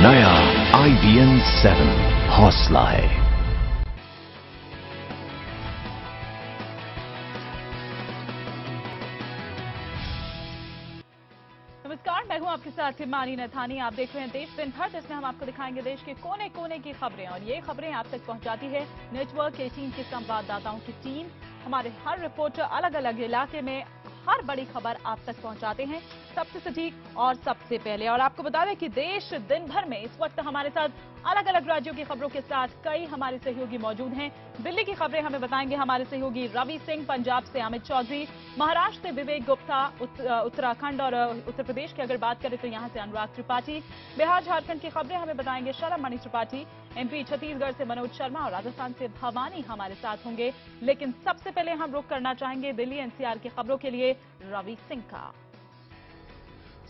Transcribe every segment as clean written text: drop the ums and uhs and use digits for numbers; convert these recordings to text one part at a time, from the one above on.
नया IBM 7 हौसला है। नमस्कार, मैं हूं आपके साथ हिमानी नथानी। आप देख रहे हैं देश दिन भर, जिसमें हम आपको दिखाएंगे देश के कोने कोने की खबरें, और ये खबरें आप तक पहुंचाती है नेटवर्क 18 के संवाददाताओं की टीम। हमारे हर रिपोर्टर अलग अलग इलाके में हर बड़ी खबर आप तक पहुंचाते हैं, सबसे सटीक और सबसे पहले। और आपको बता दें कि देश दिन भर में इस वक्त हमारे साथ अलग अलग राज्यों की खबरों के साथ कई हमारे सहयोगी मौजूद हैं। दिल्ली की खबरें हमें बताएंगे हमारे सहयोगी रवि सिंह, पंजाब से अमित चौधरी, महाराष्ट्र से विवेक गुप्ता, उत्तराखंड और उत्तर प्रदेश की अगर बात करें तो यहां से अनुराग त्रिपाठी, बिहार झारखंड की खबरें हमें बताएंगे शरम मणि त्रिपाठी, MP छत्तीसगढ़ से मनोज शर्मा और राजस्थान से भवानी हमारे साथ होंगे। लेकिन सबसे पहले हम रुख करना चाहेंगे दिल्ली NCR की खबरों के लिए रवि सिंह का।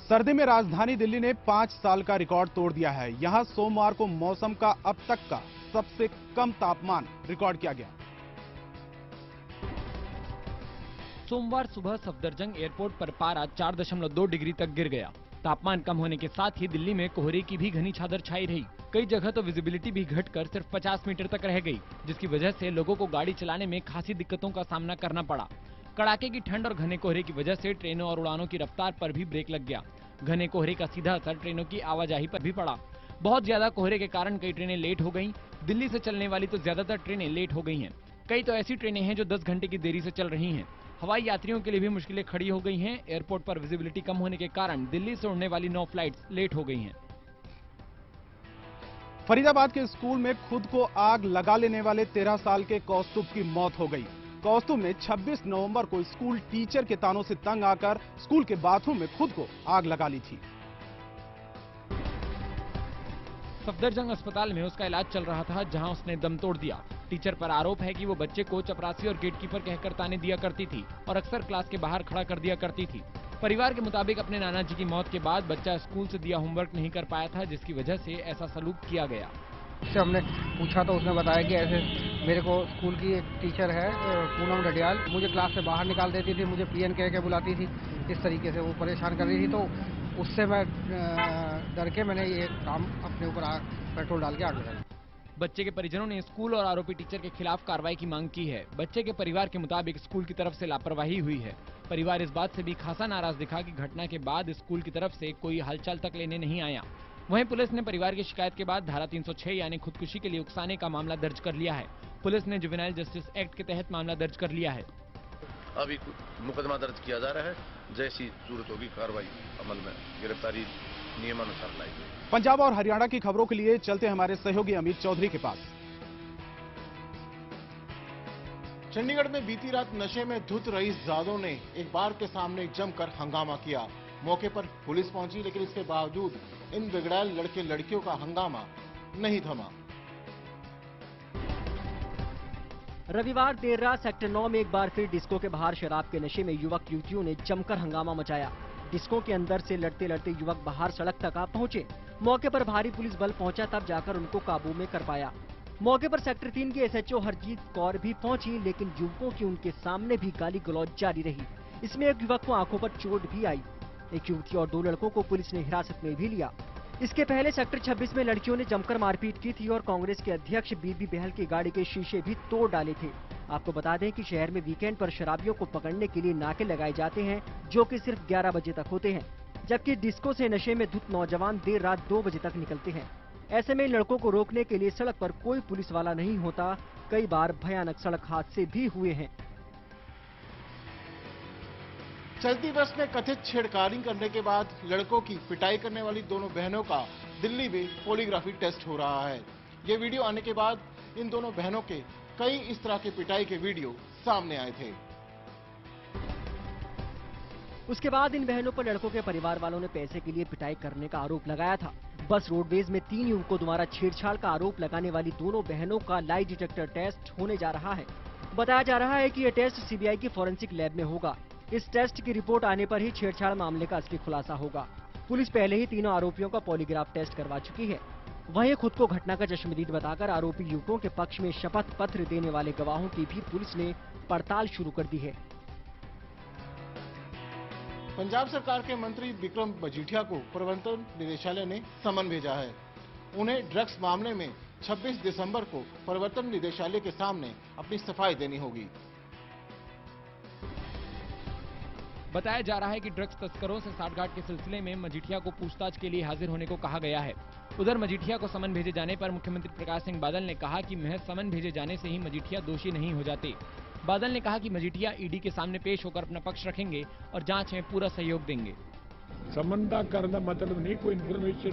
सर्दी में राजधानी दिल्ली ने 5 साल का रिकॉर्ड तोड़ दिया है। यहां सोमवार को मौसम का अब तक का सबसे कम तापमान रिकॉर्ड किया गया। सोमवार सुबह सफदरजंग एयरपोर्ट पर पारा 4.2 डिग्री तक गिर गया। तापमान कम होने के साथ ही दिल्ली में कोहरे की भी घनी चादर छाई रही। कई जगह तो विजिबिलिटी भी घटकर सिर्फ 50 मीटर तक रह गई, जिसकी वजह से लोगों को गाड़ी चलाने में खासी दिक्कतों का सामना करना पड़ा। कड़ाके की ठंड और घने कोहरे की वजह से ट्रेनों और उड़ानों की रफ्तार पर भी ब्रेक लग गया। घने कोहरे का सीधा असर ट्रेनों की आवाजाही पर भी पड़ा। बहुत ज्यादा कोहरे के कारण कई ट्रेनें लेट हो गईं। दिल्ली से चलने वाली तो ज्यादातर ट्रेनें लेट हो गई हैं। कई तो ऐसी ट्रेनें हैं जो 10 घंटे की देरी से चल रही हैं। हवाई यात्रियों के लिए भी मुश्किलें खड़ी हो गई हैं। एयरपोर्ट पर विजिबिलिटी कम होने के कारण दिल्ली से उड़ने वाली 9 फ्लाइट्स लेट हो गई हैं। फरीदाबाद के स्कूल में खुद को आग लगा लेने वाले 13 साल के कौस्तुभ की मौत हो गई। कौस्तुभ ने 26 नवंबर को स्कूल टीचर के तानों से तंग आकर स्कूल के बाथरूम में खुद को आग लगा ली थी। सफदरजंग अस्पताल में उसका इलाज चल रहा था, जहां उसने दम तोड़ दिया। टीचर पर आरोप है कि वो बच्चे को चपरासी और गेटकीपर कहकर ताने दिया करती थी और अक्सर क्लास के बाहर खड़ा कर दिया करती थी। परिवार के मुताबिक अपने नाना जी की मौत के बाद बच्चा स्कूल से दिया होमवर्क नहीं कर पाया था, जिसकी वजह से ऐसा सलूक किया गया। उससे हमने पूछा तो उसने बताया कि ऐसे मेरे को स्कूल की एक टीचर है पूनम डडियाल, मुझे क्लास से बाहर निकाल देती थी, मुझे PN कह के बुलाती थी। इस तरीके से वो परेशान कर रही थी, तो उससे मैं डर के मैंने ये काम अपने ऊपर पेट्रोल डाल के आग लगाई। बच्चे के परिजनों ने स्कूल और आरोपी टीचर के खिलाफ कार्रवाई की मांग की है। बच्चे के परिवार के मुताबिक स्कूल की तरफ से लापरवाही हुई है। परिवार इस बात से भी खासा नाराज दिखा कि घटना के बाद स्कूल की तरफ से कोई हालचाल तक लेने नहीं आया। वहीं पुलिस ने परिवार की शिकायत के बाद धारा 306 यानी खुदकुशी के लिए उकसाने का मामला दर्ज कर लिया है। पुलिस ने जुवेनाइल जस्टिस एक्ट के तहत मामला दर्ज कर लिया है। अभी मुकदमा दर्ज किया जा रहा है, जैसी जरूरत होगी कार्रवाई अमल में गिरफ्तारी नियमानुसार लाई जाएगी। पंजाब और हरियाणा की खबरों के लिए चलते हमारे सहयोगी अमित चौधरी के पास। चंडीगढ़ में बीती रात नशे में धुत रईसजादों ने एक बार के सामने जमकर हंगामा किया। मौके पर पुलिस पहुंची, लेकिन इसके बावजूद इन बिगड़ैल लड़के लड़कियों का हंगामा नहीं थमा। रविवार देर रात सेक्टर 9 में एक बार फिर डिस्को के बाहर शराब के नशे में युवक युवतियों ने जमकर हंगामा मचाया। डिस्को के अंदर से लड़ते लड़ते युवक बाहर सड़क तक आ पहुंचे। मौके पर भारी पुलिस बल पहुंचा, तब जाकर उनको काबू में कर पाया। मौके पर सेक्टर 3 की SHO हरजीत कौर भी पहुंची, लेकिन युवकों की उनके सामने भी गाली गलौज जारी रही। इसमें एक युवक को आंखों पर चोट भी आई। एक युवती और 2 लड़कों को पुलिस ने हिरासत में भी लिया। इसके पहले सेक्टर 26 में लड़कियों ने जमकर मारपीट की थी और कांग्रेस के अध्यक्ष बीबी बहल की गाड़ी के शीशे भी तोड़ डाले थे। आपको बता दें कि शहर में वीकेंड पर शराबियों को पकड़ने के लिए नाके लगाए जाते हैं, जो कि सिर्फ 11 बजे तक होते हैं, जबकि डिस्को से नशे में धुत नौजवान देर रात 2 बजे तक निकलते हैं। ऐसे में इन लड़कों को रोकने के लिए सड़क पर कोई पुलिस वाला नहीं होता। कई बार भयानक सड़क हादसे भी हुए हैं। चलती बस में कथित छेड़खानी करने के बाद लड़कों की पिटाई करने वाली दोनों बहनों का दिल्ली में पॉलीग्राफी टेस्ट हो रहा है। ये वीडियो आने के बाद इन दोनों बहनों के कई इस तरह के पिटाई के वीडियो सामने आए थे। उसके बाद इन बहनों पर लड़कों के परिवार वालों ने पैसे के लिए पिटाई करने का आरोप लगाया था। बस रोडवेज में 3 युवकों द्वारा छेड़छाड़ का आरोप लगाने वाली दोनों बहनों का लाई डिटेक्टर टेस्ट होने जा रहा है। बताया जा रहा है कि यह टेस्ट CBI की फॉरेंसिक लैब में होगा। इस टेस्ट की रिपोर्ट आने पर ही छेड़छाड़ मामले का असली खुलासा होगा। पुलिस पहले ही तीनों आरोपियों का पॉलीग्राफ टेस्ट करवा चुकी है। वहीं खुद को घटना का चश्मदीद बताकर आरोपी युवकों के पक्ष में शपथ पत्र देने वाले गवाहों की भी पुलिस ने पड़ताल शुरू कर दी है। पंजाब सरकार के मंत्री बिक्रम मजीठिया को प्रवर्तन निदेशालय ने समन भेजा है। उन्हें ड्रग्स मामले में 26 दिसंबर को प्रवर्तन निदेशालय के सामने अपनी सफाई देनी होगी। बताया जा रहा है कि ड्रग्स तस्करों से साठगांठ के सिलसिले में मजीठिया को पूछताछ के लिए हाजिर होने को कहा गया है। उधर मजीठिया को समन भेजे जाने पर मुख्यमंत्री प्रकाश सिंह बादल ने कहा कि महज समन भेजे जाने से ही मजीठिया दोषी नहीं हो जाते। बादल ने कहा कि मजीठिया ईडी के सामने पेश होकर अपना पक्ष रखेंगे और जांच में पूरा सहयोग देंगे। समन का करना मतलब नहीं कोई इन्फॉर्मेशन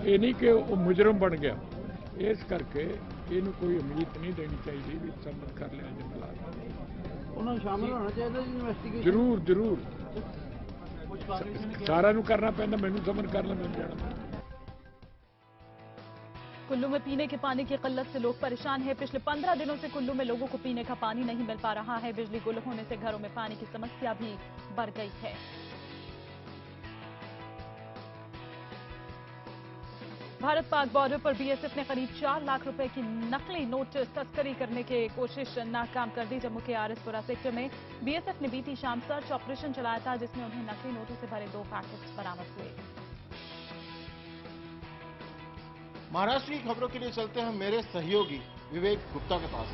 ये नहीं कि वो मुजरम बन गया, इस करके इन कोई उम्मीद नहीं देनी चाहिए भी समन कर लिया जमला उन्होंने शामिल होना चाहिए इन्वेस्टिगेशन जरूर जरूर सारा नु करना पैंदा मैनू समन करना मिल जाना। कुल्लू में पीने के पानी की किल्लत से लोग परेशान हैं। पिछले 15 दिनों से कुल्लू में लोगों को पीने का पानी नहीं मिल पा रहा है। बिजली गुल होने से घरों में पानी की समस्या भी बढ़ गई है। भारत पाक बॉर्डर पर बीएसएफ ने करीब 4 लाख रुपए की नकली नोट तस्करी करने की कोशिश नाकाम कर दी। जम्मू के आरएसपुरा सेक्टर में बीएसएफ ने बीती शाम सर्च ऑपरेशन चलाया था, जिसमें उन्हें नकली नोटों से भरे 2 पैकेट्स बरामद हुए। महाराष्ट्र की खबरों के लिए चलते हैं मेरे सहयोगी विवेक गुप्ता के पास।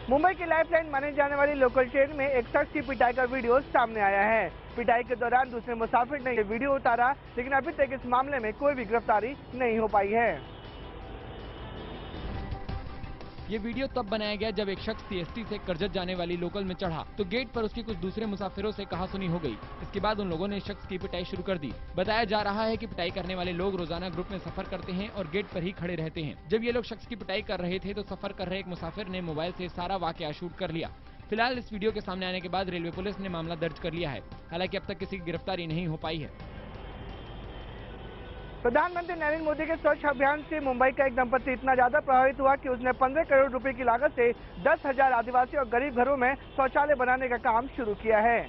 मुंबई की लाइफलाइन माने जाने वाली लोकल ट्रेन में एक शख्स की पिटाई का वीडियो सामने आया है। पिटाई के दौरान दूसरे मुसाफिर ने ये वीडियो उतारा, लेकिन अभी तक इस मामले में कोई भी गिरफ्तारी नहीं हो पाई है। ये वीडियो तब बनाया गया जब एक शख्स सीएसटी से करजत जाने वाली लोकल में चढ़ा तो गेट पर उसकी कुछ दूसरे मुसाफिरों से कहासुनी हो गई। इसके बाद उन लोगों ने शख्स की पिटाई शुरू कर दी। बताया जा रहा है कि पिटाई करने वाले लोग रोजाना ग्रुप में सफर करते हैं और गेट पर ही खड़े रहते हैं। जब ये लोग शख्स की पिटाई कर रहे थे तो सफर कर रहे एक मुसाफिर ने मोबाइल से सारा वाकया शूट कर लिया। फिलहाल इस वीडियो के सामने आने के बाद रेलवे पुलिस ने मामला दर्ज कर लिया है। हालांकि अब तक किसी की गिरफ्तारी नहीं हो पाई है। प्रधानमंत्री नरेंद्र मोदी के स्वच्छ अभियान से मुंबई का एक दंपति इतना ज्यादा प्रभावित हुआ कि उसने 15 करोड़ रुपए की लागत से 10,000 आदिवासी और गरीब घरों में शौचालय बनाने का काम शुरू किया है।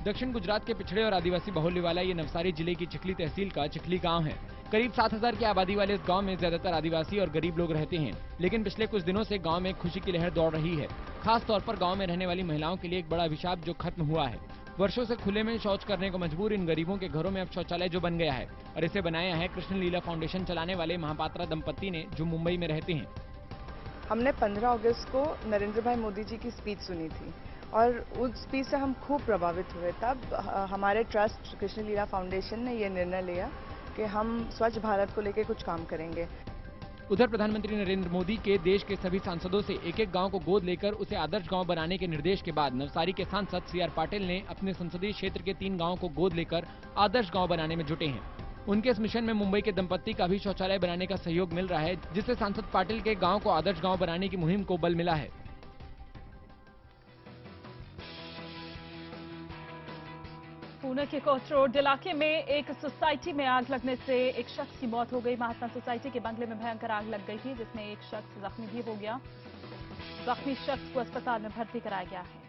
दक्षिण गुजरात के पिछड़े और आदिवासी बाहुल्य वाला ये नवसारी जिले की चिखली तहसील का चिखली गांव है। करीब 7,000 की आबादी वाले इस गांव में ज्यादातर आदिवासी और गरीब लोग रहते हैं, लेकिन पिछले कुछ दिनों से गांव में खुशी की लहर दौड़ रही है। खास तौर पर गांव में रहने वाली महिलाओं के लिए एक बड़ा अभिशाप जो खत्म हुआ है। वर्षों से खुले में शौच करने को मजबूर इन गरीबों के घरों में अब शौचालय जो बन गया है, और इसे बनाया है कृष्ण लीला फाउंडेशन चलाने वाले महापात्रा दंपत्ति ने, जो मुंबई में रहते हैं। हमने 15 अगस्त को नरेंद्र भाई मोदी जी की स्पीच सुनी थी और उस स्पीच से हम खूब प्रभावित हुए। तब हमारे ट्रस्ट कृष्ण लीला फाउंडेशन ने ये निर्णय लिया कि हम स्वच्छ भारत को लेकर कुछ काम करेंगे। उधर प्रधानमंत्री नरेंद्र मोदी के देश के सभी सांसदों से एक एक गांव को गोद लेकर उसे आदर्श गांव बनाने के निर्देश के बाद नवसारी के सांसद सीआर पाटिल ने अपने संसदीय क्षेत्र के 3 गांवों को गोद लेकर आदर्श गांव बनाने में जुटे हैं। उनके इस मिशन में मुंबई के दंपत्ति का भी शौचालय बनाने का सहयोग मिल रहा है, जिससे सांसद पाटिल के गांव को आदर्श गांव बनाने की मुहिम को बल मिला है। पुणे के कोच रोड इलाके में एक सोसाइटी में आग लगने से एक शख्स की मौत हो गई। महात्मा सोसाइटी के बंगले में भयंकर आग लग गई थी, जिसमें एक शख्स जख्मी भी हो गया। जख्मी शख्स को अस्पताल में भर्ती कराया गया है।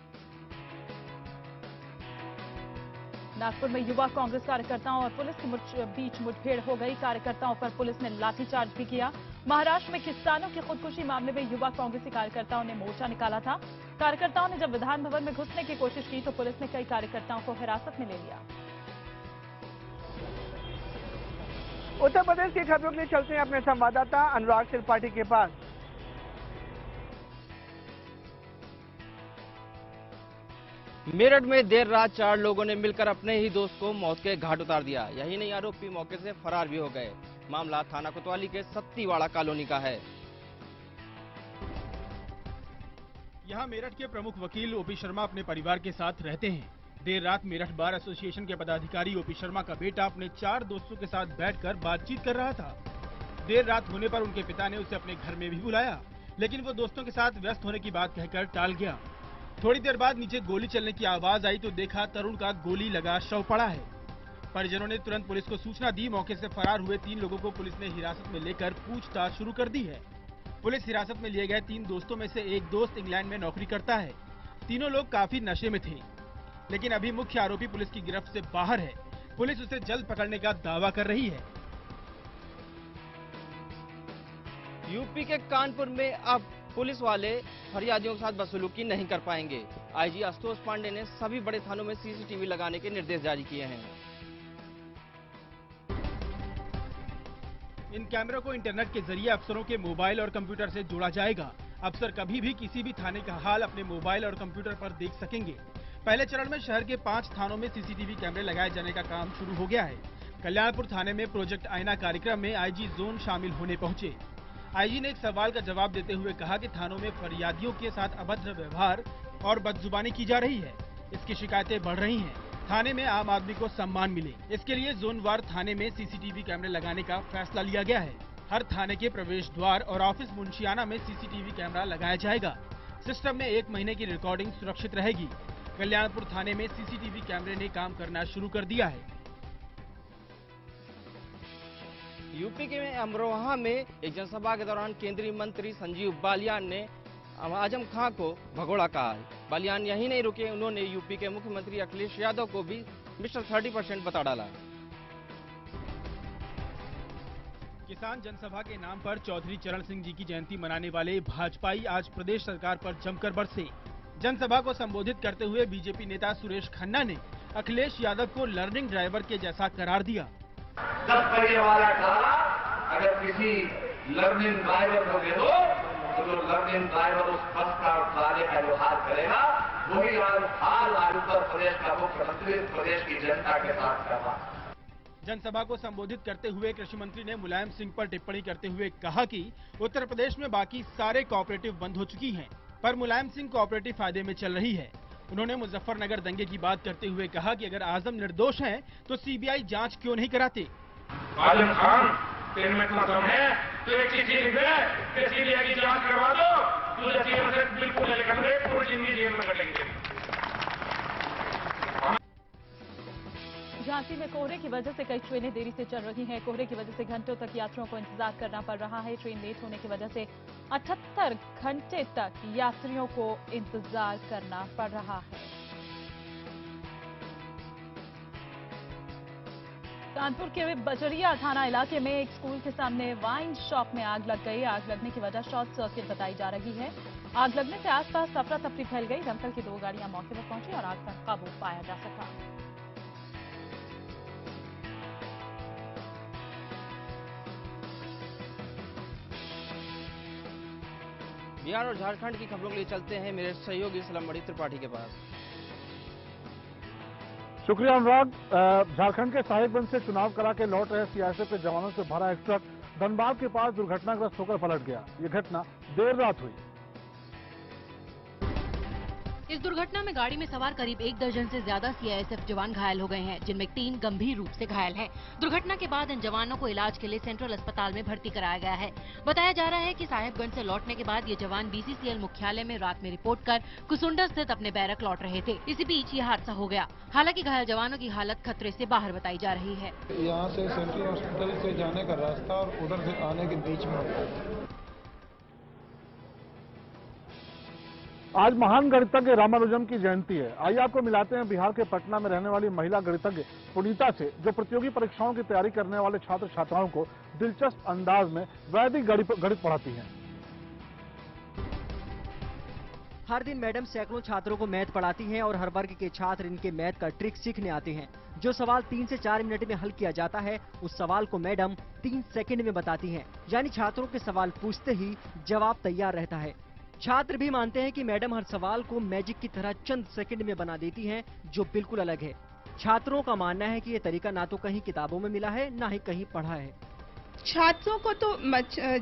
नागपुर में युवा कांग्रेस कार्यकर्ताओं और पुलिस के बीच मुठभेड़ हो गई। कार्यकर्ताओं पर पुलिस ने लाठीचार्ज भी किया। महाराष्ट्र में किसानों की खुदकुशी मामले में युवा कांग्रेसी कार्यकर्ताओं ने मोर्चा निकाला था। कार्यकर्ताओं ने जब विधान भवन में घुसने की कोशिश की तो पुलिस ने कई कार्यकर्ताओं को हिरासत में ले लिया। उत्तर प्रदेश की खबरों के लिए चलते हैं अपने संवाददाता अनुराग त्रिपाठी के पास। मेरठ में देर रात 4 लोगों ने मिलकर अपने ही दोस्त को मौत के घाट उतार दिया। यही नहीं, आरोपी मौके से फरार भी हो गए। मामला थाना कोतवाली के सत्तीवाड़ा कॉलोनी का है। यहाँ मेरठ के प्रमुख वकील ओपी शर्मा अपने परिवार के साथ रहते हैं। देर रात मेरठ बार एसोसिएशन के पदाधिकारी ओपी शर्मा का बेटा अपने 4 दोस्तों के साथ बैठकर बातचीत कर रहा था। देर रात होने पर उनके पिता ने उसे अपने घर में भी बुलाया, लेकिन वो दोस्तों के साथ व्यस्त होने की बात कहकर टाल गया। थोड़ी देर बाद नीचे गोली चलने की आवाज आई तो देखा तरुण का गोली लगा शव पड़ा है। परिजनों ने तुरंत पुलिस को सूचना दी। मौके से फरार हुए 3 लोगों को पुलिस ने हिरासत में लेकर पूछताछ शुरू कर दी है। पुलिस हिरासत में लिए गए 3 दोस्तों में से एक दोस्त इंग्लैंड में नौकरी करता है। तीनों लोग काफी नशे में थे, लेकिन अभी मुख्य आरोपी पुलिस की गिरफ्त से बाहर है। पुलिस उसे जल्द पकड़ने का दावा कर रही है। यूपी के कानपुर में अब पुलिस वाले फरियादियों के साथ बदसलूकी नहीं कर पाएंगे। आईजी आशुतोष पांडे ने सभी बड़े थानों में सीसीटीवी लगाने के निर्देश जारी किए हैं। इन कैमरों को इंटरनेट के जरिए अफसरों के मोबाइल और कंप्यूटर से जोड़ा जाएगा। अफसर कभी भी किसी भी थाने का हाल अपने मोबाइल और कंप्यूटर पर देख सकेंगे। पहले चरण में शहर के 5 थानों में सीसीटीवी कैमरे लगाए जाने का काम शुरू हो गया है। कल्याणपुर थाने में प्रोजेक्ट आईना कार्यक्रम में आईजी जोन शामिल होने पहुंचे। आईजी ने एक सवाल का जवाब देते हुए कहा कि थानों में फरियादियों के साथ अभद्र व्यवहार और बदजुबानी की जा रही है। इसकी शिकायतें बढ़ रही हैं। थाने में आम आदमी को सम्मान मिले, इसके लिए जोनवार थाने में सीसीटीवी कैमरे लगाने का फैसला लिया गया है। हर थाने के प्रवेश द्वार और ऑफिस मुंशियाना में सीसीटीवी कैमरा लगाया जाएगा। सिस्टम में 1 महीने की रिकॉर्डिंग सुरक्षित रहेगी। कल्याणपुर थाने में सीसीटीवी कैमरे ने काम करना शुरू कर दिया है। यूपी के अमरोहा में एक जनसभा के दौरान केंद्रीय मंत्री संजीव बालियान ने आजम खां को भगोड़ा कहा। बालियान यही नहीं रुके, उन्होंने यूपी के मुख्यमंत्री अखिलेश यादव को भी मिस्टर 30% बता डाला। किसान जनसभा के नाम पर चौधरी चरण सिंह जी की जयंती मनाने वाले भाजपाई आज प्रदेश सरकार पर जमकर बरसे। जनसभा को संबोधित करते हुए बीजेपी नेता सुरेश खन्ना ने अखिलेश यादव को लर्निंग ड्राइवर के जैसा करार दिया। 10 पहिए वाला डाला अगर किसी लर्निंग ड्राइवर को दे दो तो जो लर्निंग ड्राइवर उस बस का ट्राले का व्यवहार करेगा वही आज उत्तर प्रदेश का मुख्यमंत्री प्रदेश की जनता के साथ करवा। जनसभा को संबोधित करते हुए कृषि मंत्री ने मुलायम सिंह पर टिप्पणी करते हुए कहा कि उत्तर प्रदेश में बाकी सारे कोऑपरेटिव बंद हो चुकी हैं, पर मुलायम सिंह कोऑपरेटिव फायदे में चल रही है। उन्होंने मुजफ्फरनगर दंगे की बात करते हुए कहा कि अगर आजम निर्दोष हैं, तो सीबीआई जांच क्यों नहीं कराते। आजम खान तेरे में इतना दम है तो एक चीज लिख दे कि सीबीआई की जांच करवा दो, तुझे जेल से बिल्कुल नहीं निकलेंगे, पूरी जिंदगी जेल में कटेंगे। झांसी में कोहरे की वजह से कई ट्रेनें देरी से चल रही हैं। कोहरे की वजह से घंटों तक यात्रियों को इंतजार करना पड़ रहा है। ट्रेन लेट होने की वजह से 78 घंटे तक यात्रियों को इंतजार करना पड़ रहा है। कानपुर के बजरिया थाना इलाके में एक स्कूल के सामने वाइन शॉप में आग लग गई। आग लगने की वजह शॉर्ट सर्किट बताई जा रही है। आग लगने से आसपास अफरा तफरी फैल गई। दमकल की 2 गाड़ियां मौके पर पहुंची और आग पर काबू पाया जा सका। बिहार और झारखंड की खबरों के लिए चलते हैं मेरे सहयोगी सलमबड़ी त्रिपाठी के पास। शुक्रिया अनुराग। झारखंड के साहिबगंज से चुनाव करा के लौट रहे सीआरपीएफ के जवानों से भरा एक ट्रक धनबाद के पास दुर्घटनाग्रस्त होकर पलट गया। ये घटना देर रात हुई। इस दुर्घटना में गाड़ी में सवार करीब 1 दर्जन से ज्यादा सीआईएसएफ जवान घायल हो गए हैं, जिनमें 3 गंभीर रूप से घायल हैं। दुर्घटना के बाद इन जवानों को इलाज के लिए सेंट्रल अस्पताल में भर्ती कराया गया है। बताया जा रहा है कि साहिबगंज से लौटने के बाद ये जवान बीसीसीएल मुख्यालय में रात में रिपोर्ट कर कुसुंडा स्थित अपने बैरक लौट रहे थे। इसी बीच ये हादसा हो गया। हालांकि घायल जवानों की हालत खतरे से बाहर बताई जा रही है। यहाँ से सेंट्रल हॉस्पिटल से जाने का रास्ता और उधर से आने के बीच में आज महान गणितज्ञ रामानुजम की जयंती है। आइए आपको मिलाते हैं बिहार के पटना में रहने वाली महिला गणितज्ञ पुनीता से, जो प्रतियोगी परीक्षाओं की तैयारी करने वाले छात्र छात्राओं को दिलचस्प अंदाज में वैदिक गणित पढ़ाती हैं। हर दिन मैडम सैकड़ों छात्रों को मैथ पढ़ाती हैं और हर वर्ग के छात्र इनके मैथ का ट्रिक सीखने आते हैं। जो सवाल 3 से 4 मिनट में हल किया जाता है, उस सवाल को मैडम 3 सेकंड में बताती हैं। यानी छात्रों के सवाल पूछते ही जवाब तैयार रहता है। छात्र भी मानते हैं कि मैडम हर सवाल को मैजिक की तरह चंद सेकंड में बना देती हैं, जो बिल्कुल अलग है। छात्रों का मानना है कि ये तरीका ना तो कहीं किताबों में मिला है, ना ही कहीं पढ़ा है। छात्रों को तो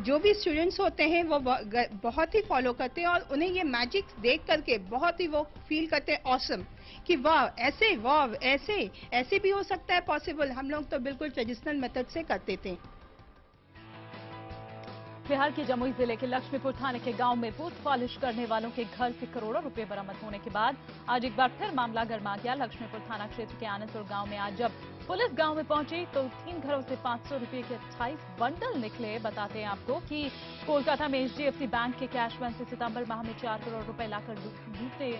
जो भी स्टूडेंट्स होते हैं वो बहुत ही फॉलो करते हैं और उन्हें ये मैजिक देख करके बहुत ही वो फील करते हैं ऑसम कि वाह ऐसे भी हो सकता है पॉसिबल। हम लोग तो बिल्कुल ट्रेडिशनल मेथड से करते थे। बिहार के जमुई जिले के लक्ष्मीपुर थाने के गांव में बूथ पॉलिश करने वालों के घर से करोड़ों रुपए बरामद होने के बाद आज एक बार फिर मामला गर्मा गया। लक्ष्मीपुर थाना क्षेत्र के आनंदपुर गांव में आज जब पुलिस गांव में पहुंची तो 3 घरों से 500 रुपए के 28 बंडल निकले। बताते हैं आपको कि कोलकाता में HDFC बैंक के कैश वैन से सितंबर माह में 4 करोड़ रुपए लाकर लूटे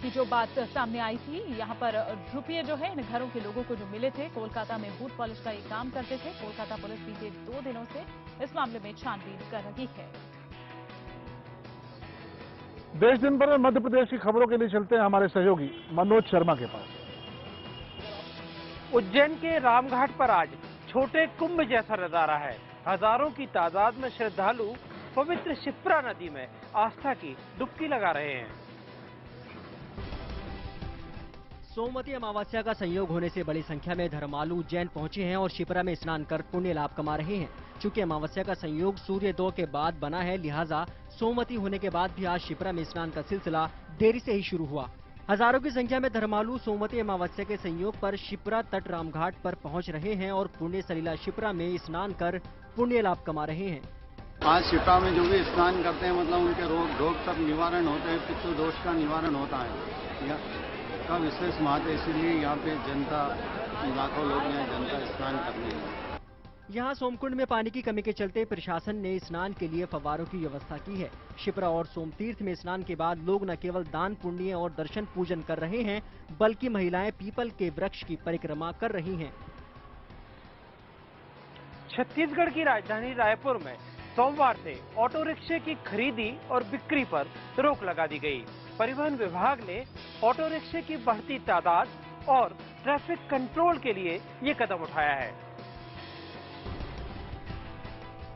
की जो बात सामने आई थी। यहाँ पर रुपये जो है इन घरों के लोगों को जो मिले थे, कोलकाता में बूथ पॉलिश का ये काम करते थे। कोलकाता पुलिस बीते 2 दिनों से इस मामले में छानबीन कर रही है। देश दिन भर में मध्य प्रदेश की खबरों के लिए चलते हैं हमारे सहयोगी मनोज शर्मा के पास। उज्जैन के रामघाट पर आज छोटे कुंभ जैसा नजारा है। हजारों की तादाद में श्रद्धालु पवित्र शिप्रा नदी में आस्था की डुबकी लगा रहे हैं। सोमवती अमावस्या का संयोग होने से बड़ी संख्या में धर्मालु उज्जैन पहुंचे हैं और शिप्रा में स्नान कर पुण्य लाभ कमा रहे हैं। चूंकि अमावस्या का संयोग सूर्योदय के बाद बना है, लिहाजा सोमवती होने के बाद भी आज शिप्रा में स्नान का सिलसिला देरी से ही शुरू हुआ। हजारों की संख्या में धर्मालु सोमवती अमावस्या के संयोग पर शिप्रा तट रामघाट पर पहुंच रहे हैं और पुण्य सलीला शिप्रा में स्नान कर पुण्य लाभ कमा रहे हैं। आज शिप्रा में जो भी स्नान करते हैं, मतलब उनके रोग सब निवारण होते हैं, पितृ दोष का निवारण होता है। का विशेष महत्व है, इसीलिए यहाँ पे जनता, लाखों लोग यहाँ जनता स्नान करने हैं। यहाँ सोमकुंड में पानी की कमी के चलते प्रशासन ने स्नान के लिए फव्वारों की व्यवस्था की है। शिप्रा और सोमतीर्थ में स्नान के बाद लोग न केवल दान पुण्य और दर्शन पूजन कर रहे हैं, बल्कि महिलाएं पीपल के वृक्ष की परिक्रमा कर रही हैं। छत्तीसगढ़ की राजधानी रायपुर में सोमवार से ऑटो रिक्शे की खरीदी और बिक्री पर रोक लगा दी गई। परिवहन विभाग ने ऑटो रिक्शे की बढ़ती तादाद और ट्रैफिक कंट्रोल के लिए ये कदम उठाया है।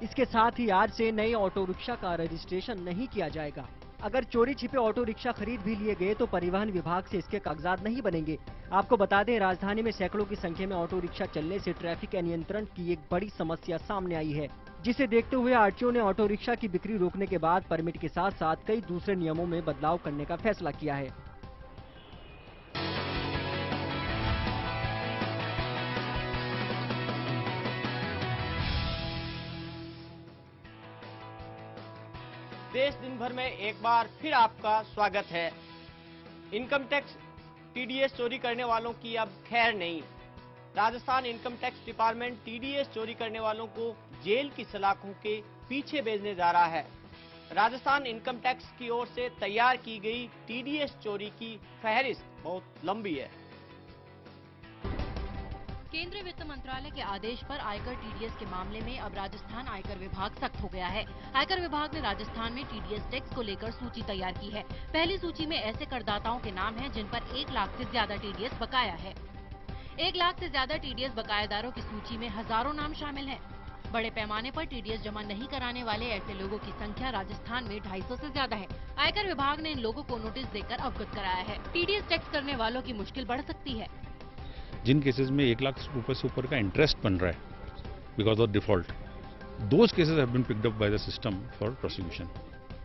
इसके साथ ही आज से नए ऑटो रिक्शा का रजिस्ट्रेशन नहीं किया जाएगा। अगर चोरी छिपे ऑटो रिक्शा खरीद भी लिए गए तो परिवहन विभाग से इसके कागजात नहीं बनेंगे। आपको बता दें, राजधानी में सैकड़ों की संख्या में ऑटो रिक्शा चलने से ट्रैफिक नियंत्रण की एक बड़ी समस्या सामने आई है, जिसे देखते हुए आरटीओ ने ऑटो रिक्शा की बिक्री रोकने के बाद परमिट के साथ साथ कई दूसरे नियमों में बदलाव करने का फैसला किया है। देश दिन भर में एक बार फिर आपका स्वागत है। इनकम टैक्स टीडीएस चोरी करने वालों की अब खैर नहीं। Rajasthan income tax department TDS चोरी करने वालों को जेल की सलाखों के पीछे भेजने जा रहा है। राजस्थान इनकम टैक्स की ओर से तैयार की गई टीडीएस चोरी की फहरिस्त बहुत लंबी है। केंद्रीय वित्त मंत्रालय के आदेश पर आयकर टीडीएस के मामले में अब राजस्थान आयकर विभाग सख्त हो गया है। आयकर विभाग ने राजस्थान में टीडीएस टैक्स को लेकर सूची तैयार की है। पहली सूची में ऐसे करदाताओं के नाम हैं जिन पर 1 लाख से ज्यादा टीडीएस बकाया है। 1 लाख से ज्यादा टीडीएस बकायादारों की सूची में हजारों नाम शामिल हैं। बड़े पैमाने पर टीडीएस जमा नहीं कराने वाले ऐसे लोगों की संख्या राजस्थान में 250 से ज्यादा है। आयकर विभाग ने इन लोगों को नोटिस देकर अवगत कराया है। टीडीएस टैक्स करने वालों की मुश्किल बढ़ सकती है। जिन केसेस में 1 लाख रुपए से ऊपर का इंटरेस्ट बन रहा है because of default, those cases have been picked up by the system for prosecution.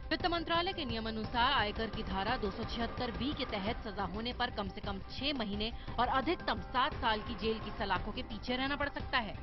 वित्त मंत्रालय के नियमानुसार आयकर की धारा 276(b) के तहत सजा होने पर कम से कम 6 महीने और अधिकतम 7 साल की जेल की सलाखों के पीछे रहना पड़ सकता है।